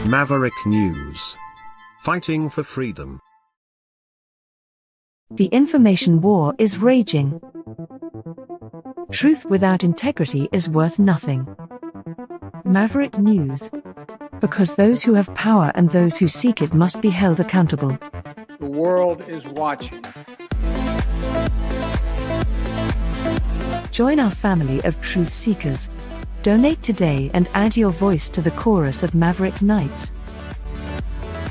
Maverick News. Fighting for freedom. The information war is raging. Truth without integrity is worth nothing. Maverick News. Because those who have power and those who seek it must be held accountable. The world is watching. Join our family of truth seekers. Donate today and add your voice to the chorus of Maverick Knights.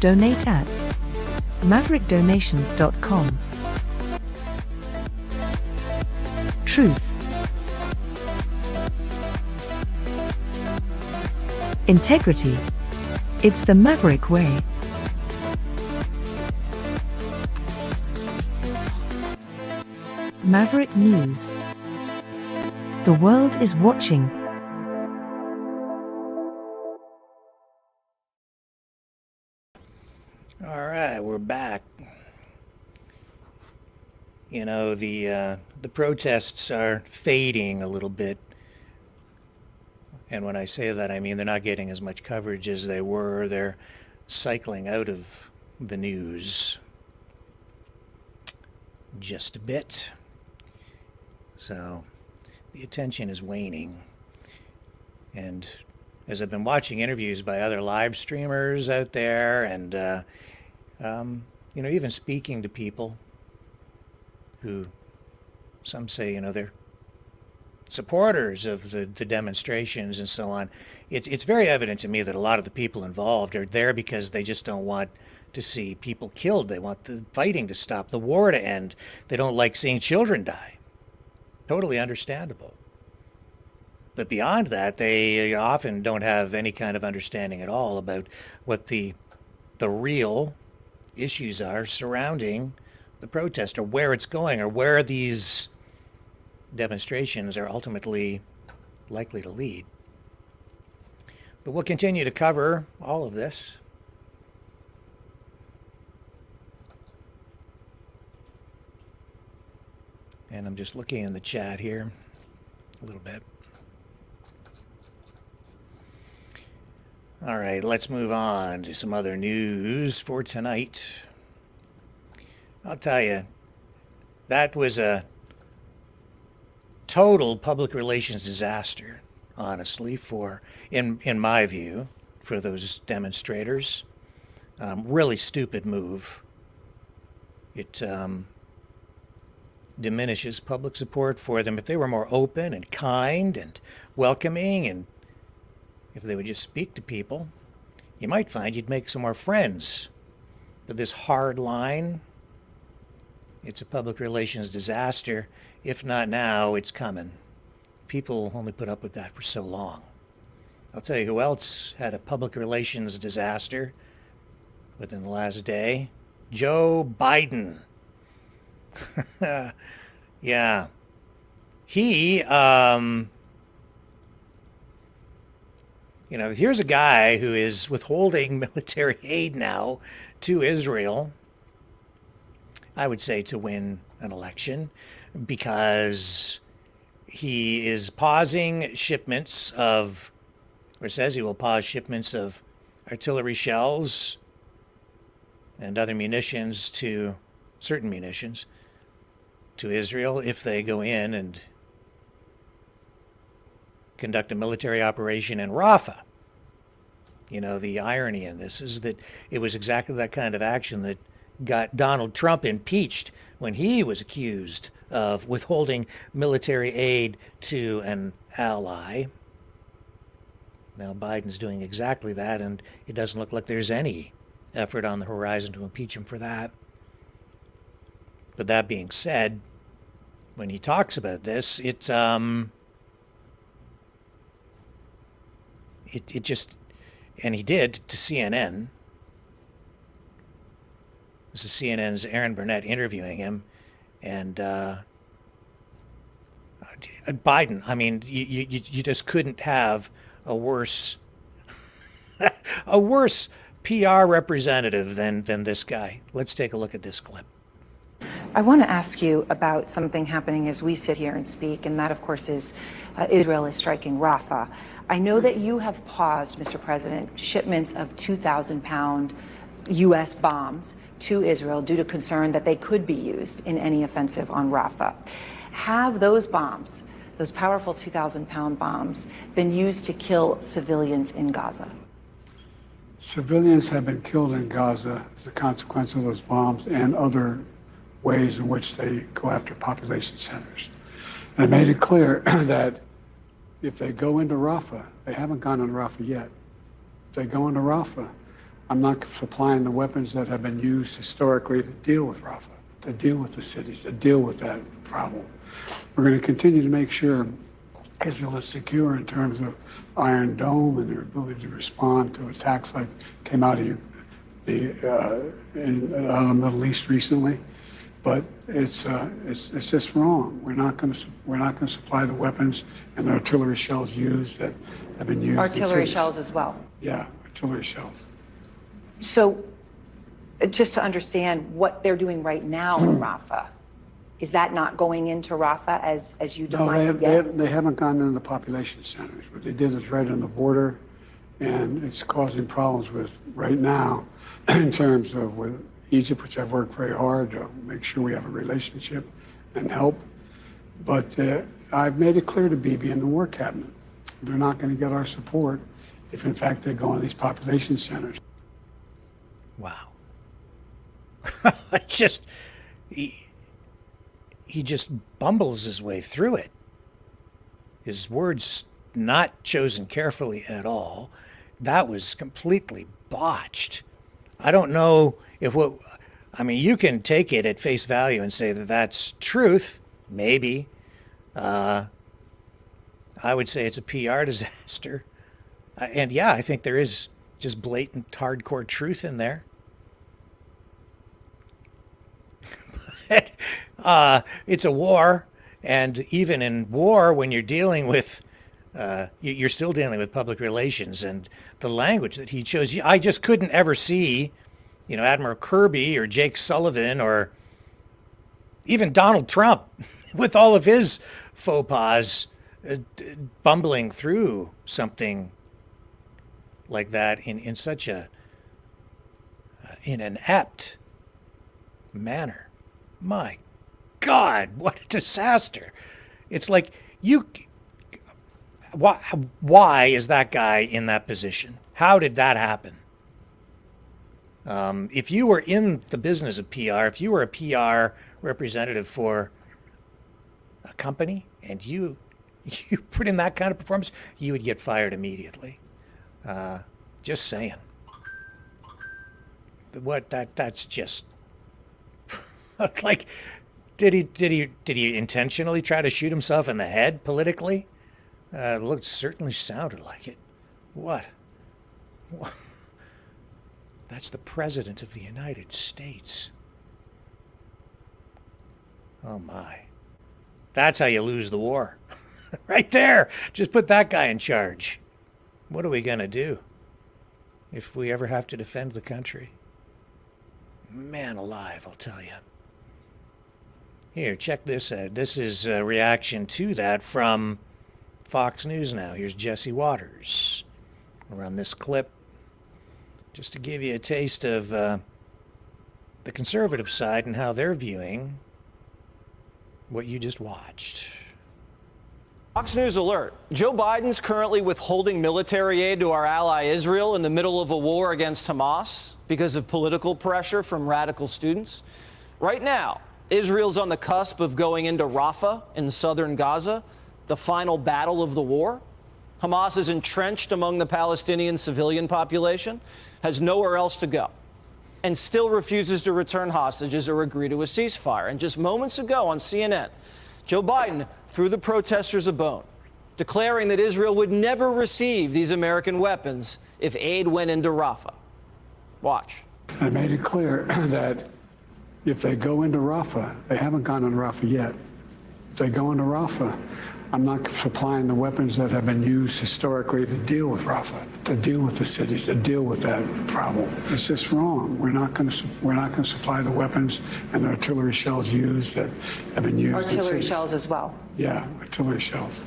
Donate at maverickdonations.com. Truth. Integrity. It's the Maverick way. Maverick News. The world is watching. All right, we're back. You know, the protests are fading a little bit. And when I say that, I mean they're not getting as much coverage as they were. They're cycling out of the news just a bit. So the attention is waning. And as I've been watching interviews by other live streamers out there and, you know, even speaking to people who some say, you know, they're supporters of the demonstrations and so on, it's very evident to me that a lot of the people involved are there because they just don't want to see people killed. They want the fighting to stop, the war to end. They don't like seeing children die. Totally understandable. But beyond that, they often don't have any kind of understanding at all about what the real issues are surrounding the protest, or where it's going, or where these demonstrations are ultimately likely to lead. But we'll continue to cover all of this. And I'm just looking in the chat here a little bit. All right, let's move on to some other news for tonight. I'll tell you, that was a total public relations disaster, honestly, in my view, for those demonstrators. Really stupid move. It diminishes public support for them. If they were more open and kind and welcoming, and if they would just speak to people, you might find you'd make some more friends. But this hard line, it's a public relations disaster. If not now, it's coming. People only put up with that for so long. I'll tell you who else had a public relations disaster within the last day. Joe Biden. Yeah. He, you know, here's a guy who is withholding military aid now to Israel, I would say to win an election, because he is pausing shipments of, or says he will pause shipments of artillery shells and other munitions, to certain munitions, to Israel if they go in and conduct a military operation in Raffah. You know, the irony in this is that it was exactly that kind of action that got Donald Trump impeached when he was accused of withholding military aid to an ally. Now Biden's doing exactly that, and it doesn't look like there's any effort on the horizon to impeach him for that. But that being said, when he talks about this, it just, and he did to CNN. This is CNN's Aaron Burnett interviewing him, and Biden, I mean, you just couldn't have a worse a worse PR representative than this guy. Let's take a look at this clip. I want to ask you about something happening as we sit here and speak, and that, of course, is Israel is striking Rafah. I know that you have paused, Mr. President, shipments of 2,000-pound U.S. bombs to Israel due to concern that they could be used in any offensive on Rafah. Have those bombs, those powerful 2,000-pound bombs, been used to kill civilians in Gaza? Civilians have been killed in Gaza as a consequence of those bombs and other ways in which they go after population centers. And I made it clear that if they go into Rafah, they haven't gone into Rafah yet. If they go into Rafah, I'm not supplying the weapons that have been used historically to deal with Rafah, to deal with the cities, to deal with that problem. We're going to continue to make sure Israel is secure in terms of Iron Dome and their ability to respond to attacks like came out of the Middle East recently. But it's just wrong. We're not going to supply the weapons and the artillery shells used that have been used. Artillery shells as well. Yeah, artillery shells. So, just to understand what they're doing right now in Rafah, is that not going into Rafah as you define it yet? They haven't gone into the population centers. What they did is right on the border, and it's causing problems with right now in terms of with Egypt, which I've worked very hard to make sure we have a relationship and help. But I've made it clear to Bibi and the War Cabinet, they're not going to get our support if, in fact, they go in these population centers. Wow. He just bumbles his way through it. His words not chosen carefully at all. That was completely botched. I don't know if you can take it at face value and say that that's truth, maybe. I would say it's a PR disaster. And yeah, I think there is just blatant hardcore truth in there. It's a war, and even in war, when you're dealing with, you're still dealing with public relations, and the language that he chose. I just couldn't ever see, Admiral Kirby or Jake Sullivan or even Donald Trump, with all of his faux pas, bumbling through something like that in such in an apt manner. My God, what a disaster. It's like why is that guy in that position? How did that happen? If you were in the business of PR, if you were a PR representative for a company and you put in that kind of performance, you would get fired immediately. Just saying. That's just like, did he intentionally try to shoot himself in the head politically? Certainly sounded like it. What? That's the President of the United States. Oh my. That's how you lose the war. Right there. Just put that guy in charge. What are we going to do if we ever have to defend the country? Man alive, I'll tell you. Here, check this out. This is a reaction to that from Fox News now. Here's Jesse Waters. I'll run this clip just to give you a taste of the conservative side and how they're viewing what you just watched. Fox News alert. Joe Biden's currently withholding military aid to our ally Israel in the middle of a war against Hamas because of political pressure from radical students. Right now, Israel's on the cusp of going into Rafah in southern Gaza, the final battle of the war. Hamas is entrenched among the Palestinian civilian population, has nowhere else to go, and still refuses to return hostages or agree to a ceasefire. And just moments ago on CNN, Joe Biden threw the protesters a bone, declaring that Israel would never receive these American weapons if aid went into Rafah. Watch. I made it clear that if they go into Rafah, they haven't gone into Rafah yet. If they go into Rafah, I'm not supplying the weapons that have been used historically to deal with Raffah, to deal with the cities, to deal with that problem. It's just wrong. We're not going to supply the weapons and the artillery shells used that have been used. Artillery shells as well. Yeah, artillery shells.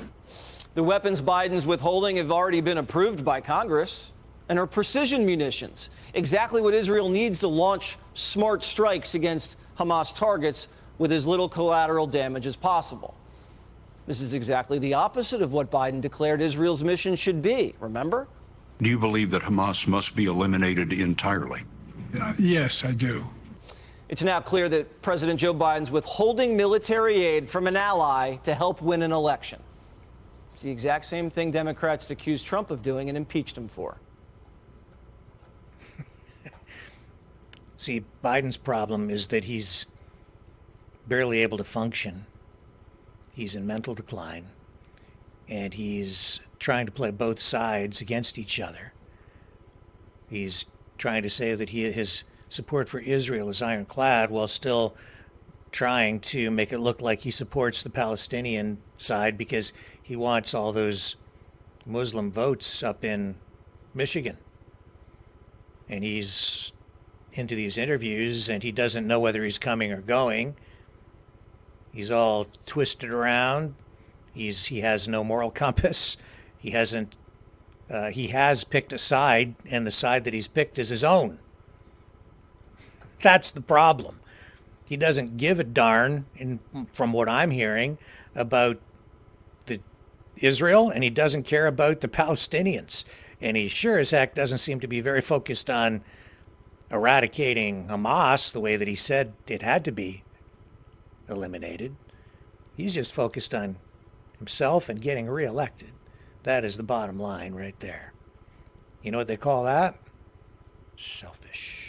The weapons Biden's withholding have already been approved by Congress and are precision munitions, exactly what Israel needs to launch smart strikes against Hamas targets with as little collateral damage as possible. This is exactly the opposite of what Biden declared Israel's mission should be, remember? Do you believe that Hamas must be eliminated entirely? Yes, I do. It's now clear that President Joe Biden's withholding military aid from an ally to help win an election. It's the exact same thing Democrats accused Trump of doing and impeached him for. See, Biden's problem is that he's barely able to function. He's in mental decline, and he's trying to play both sides against each other. He's trying to say that his support for Israel is ironclad while still trying to make it look like he supports the Palestinian side because he wants all those Muslim votes up in Michigan. And he's into these interviews, and he doesn't know whether he's coming or going. He's all twisted around. He has no moral compass. He has picked a side, and the side that he's picked is his own. That's the problem. He doesn't give a darn, from what I'm hearing, about Israel, and he doesn't care about the Palestinians. And he sure as heck doesn't seem to be very focused on eradicating Hamas the way that he said it had to be eliminated. He's just focused on himself and getting reelected. That is the bottom line right there. You know what they call that? Selfish.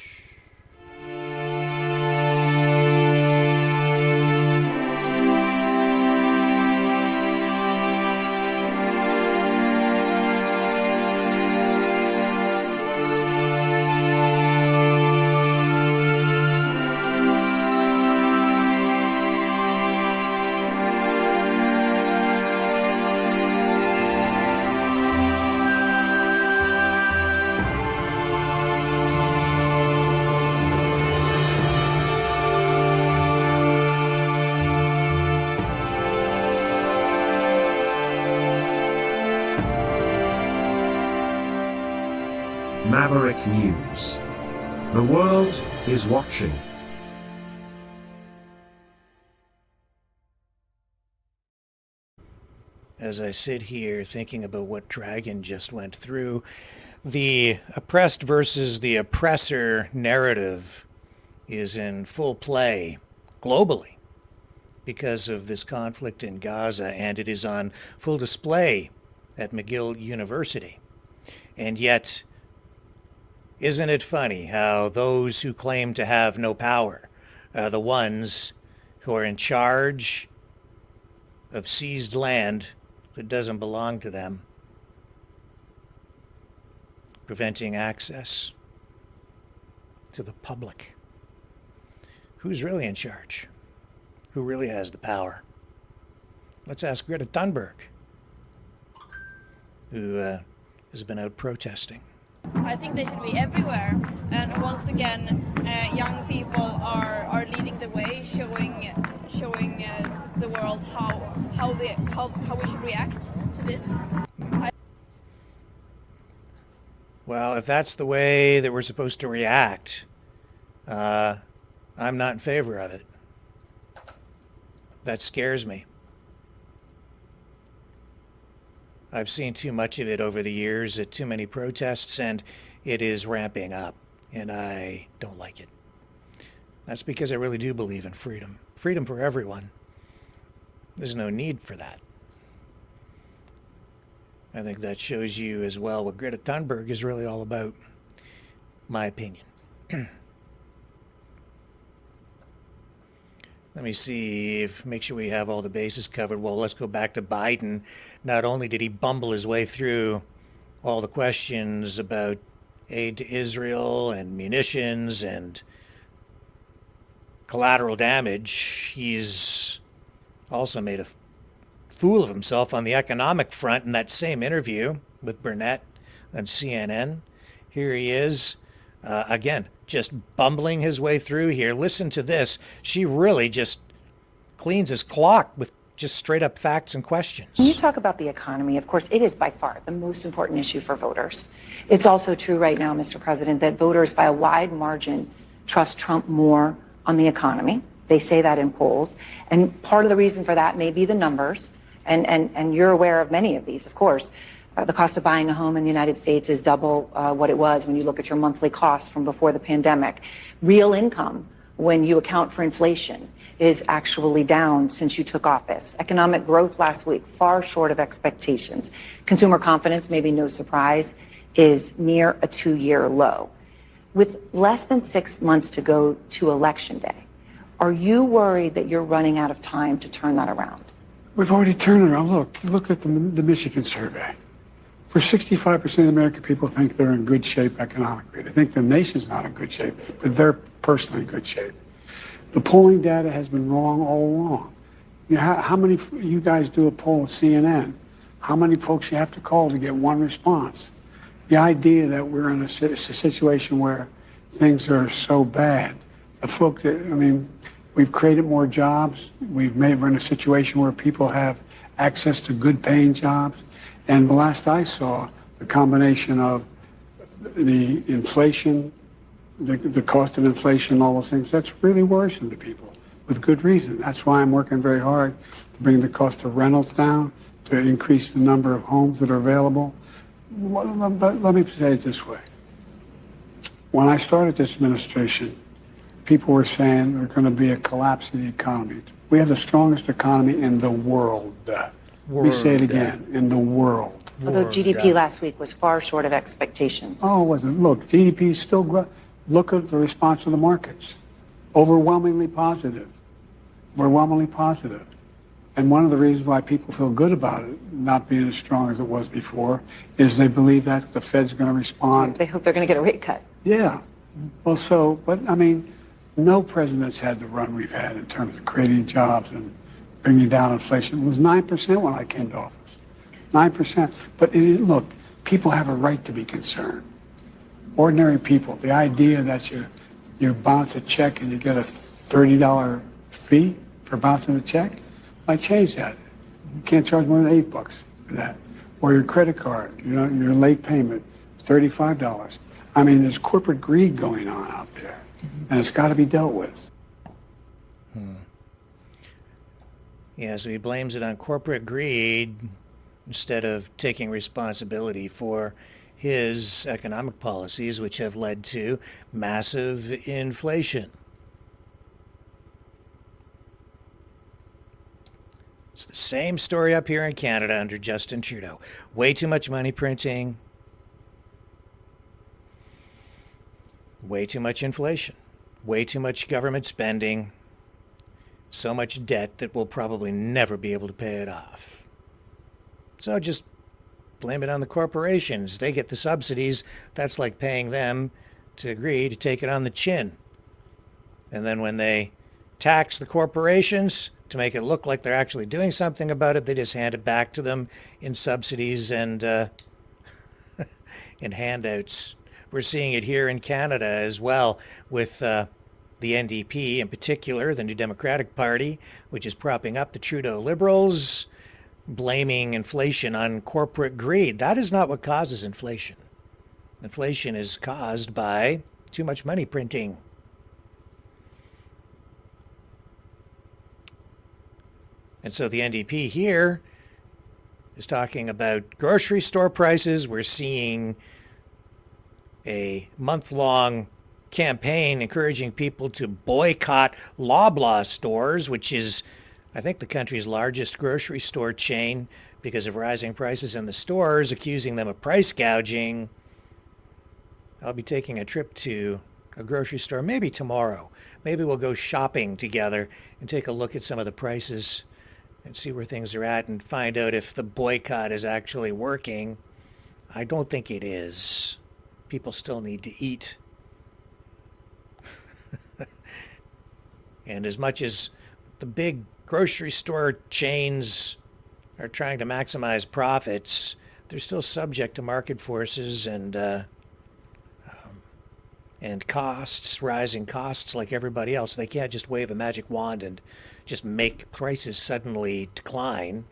Maverick News. The world is watching. As I sit here thinking about what Dragon just went through, the oppressed versus the oppressor narrative is in full play globally because of this conflict in Gaza, and it is on full display at McGill University. And yet, isn't it funny how those who claim to have no power are the ones who are in charge of seized land that doesn't belong to them, preventing access to the public? Who's really in charge? Who really has the power? Let's ask Greta Thunberg, who has been out protesting. I think they should be everywhere, and once again, young people are leading the way, showing the world how we should react to this. Well, if that's the way that we're supposed to react, I'm not in favor of it. That scares me. I've seen too much of it over the years at too many protests, and it is ramping up, and I don't like it. That's because I really do believe in freedom. Freedom for everyone. There's no need for that. I think that shows you as well what Greta Thunberg is really all about, my opinion. Let me see make sure we have all the bases covered. Well, let's go back to Biden. Not only did he bumble his way through all the questions about aid to Israel and munitions and collateral damage, he's also made a fool of himself on the economic front in that same interview with Burnett on CNN. Here he is, again, just bumbling his way through here. Listen to this. She really just cleans his clock with just straight up facts and questions. When you talk about the economy, of course, it is by far the most important issue for voters. It's also true right now, Mr. President, that voters by a wide margin trust Trump more on the economy. They say that in polls. And part of the reason for that may be the numbers. And you're aware of many of these, of course. The cost of buying a home in the United States is double what it was when you look at your monthly costs from before the pandemic. Real income, when you account for inflation, is actually down since you took office. Economic growth last week, far short of expectations. Consumer confidence, maybe no surprise, is near a 2-year low. With less than 6 months to go to Election Day, are you worried that you're running out of time to turn that around? We've already turned it around. Look at the Michigan survey. For 65% of the American people think they're in good shape economically. They think the nation's not in good shape, but they're personally in good shape. The polling data has been wrong all along. You know, how many, you guys do a poll with CNN, how many folks you have to call to get one response? The idea that we're in a situation where things are so bad, the folks that, I mean, we've created more jobs. We're in a situation where people have access to good paying jobs. And the last I saw, the combination of the inflation, the cost of inflation, all those things, that's really worrisome to people with good reason. That's why I'm working very hard to bring the cost of rentals down, to increase the number of homes that are available. But let me say it this way. When I started this administration, people were saying there's going to be a collapse in the economy. We have the strongest economy in the world. Let me say it again, in the world. Although GDP last week was far short of expectations. Oh, it wasn't. Look, GDP is still growing. Look at the response of the markets. Overwhelmingly positive. Overwhelmingly positive. And one of the reasons why people feel good about it not being as strong as it was before is they believe that the Fed's going to respond. They hope they're going to get a rate cut. Yeah. Well, so, but I mean, no president's had the run we've had in terms of creating jobs and bringing down inflation. It was 9% when I came to office. 9%. But look, people have a right to be concerned. Ordinary people, the idea that you bounce a check and you get a $30 fee for bouncing the check, I changed that. You can't charge more than $8 for that. Or your credit card, your late payment, $35. I mean, there's corporate greed going on out there, and it's got to be dealt with. Yeah, so he blames it on corporate greed instead of taking responsibility for his economic policies, which have led to massive inflation. It's the same story up here in Canada under Justin Trudeau. Way too much money printing, way too much inflation, way too much government spending, so much debt that we'll probably never be able to pay it off. So just blame it on the corporations. They get the subsidies. That's like paying them to agree to take it on the chin. And then when they tax the corporations to make it look like they're actually doing something about it, they just hand it back to them in subsidies and in handouts. We're seeing it here in Canada as well with the NDP in particular, the New Democratic Party, which is propping up the Trudeau Liberals, blaming inflation on corporate greed. That is not what causes inflation. Inflation is caused by too much money printing. And so the NDP here is talking about grocery store prices. We're seeing a month-long campaign encouraging people to boycott Loblaw stores, which is, I think, the country's largest grocery store chain because of rising prices in the stores, accusing them of price gouging. I'll be taking a trip to a grocery store maybe tomorrow. Maybe we'll go shopping together and take a look at some of the prices and see where things are at and find out if the boycott is actually working. I don't think it is. People still need to eat. And as much as the big grocery store chains are trying to maximize profits, they're still subject to market forces and costs, rising costs like everybody else. They can't just wave a magic wand and just make prices suddenly decline.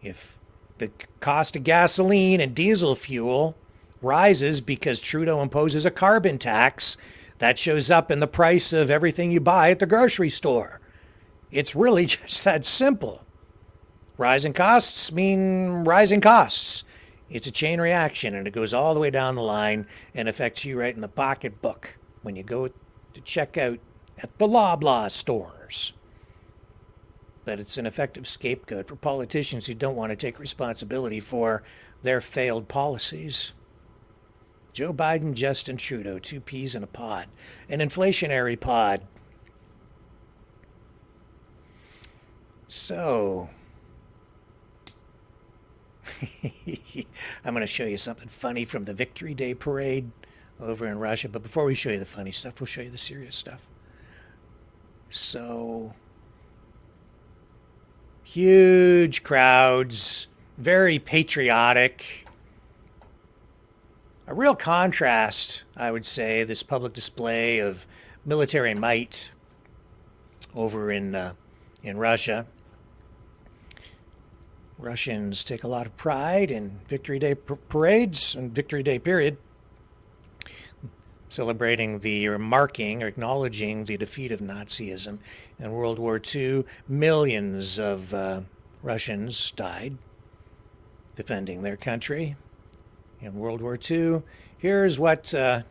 If the cost of gasoline and diesel fuel rises because Trudeau imposes a carbon tax, that shows up in the price of everything you buy at the grocery store. It's really just that simple. Rising costs mean rising costs. It's a chain reaction, and it goes all the way down the line and affects you right in the pocketbook when you go to check out at the Loblaw stores. But it's an effective scapegoat for politicians who don't want to take responsibility for their failed policies. Joe Biden, Justin Trudeau, two peas in a pod. An inflationary pod. So, I'm going to show you something funny from the Victory Day parade over in Russia. But before we show you the funny stuff, we'll show you the serious stuff. So, huge crowds, very patriotic. A real contrast, I would say, this public display of military might over in Russia. Russians take a lot of pride in Victory Day parades and Victory Day period, celebrating or marking or acknowledging the defeat of Nazism in World War II. Millions of Russians died defending their country in World War II. Here's what it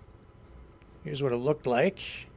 looked like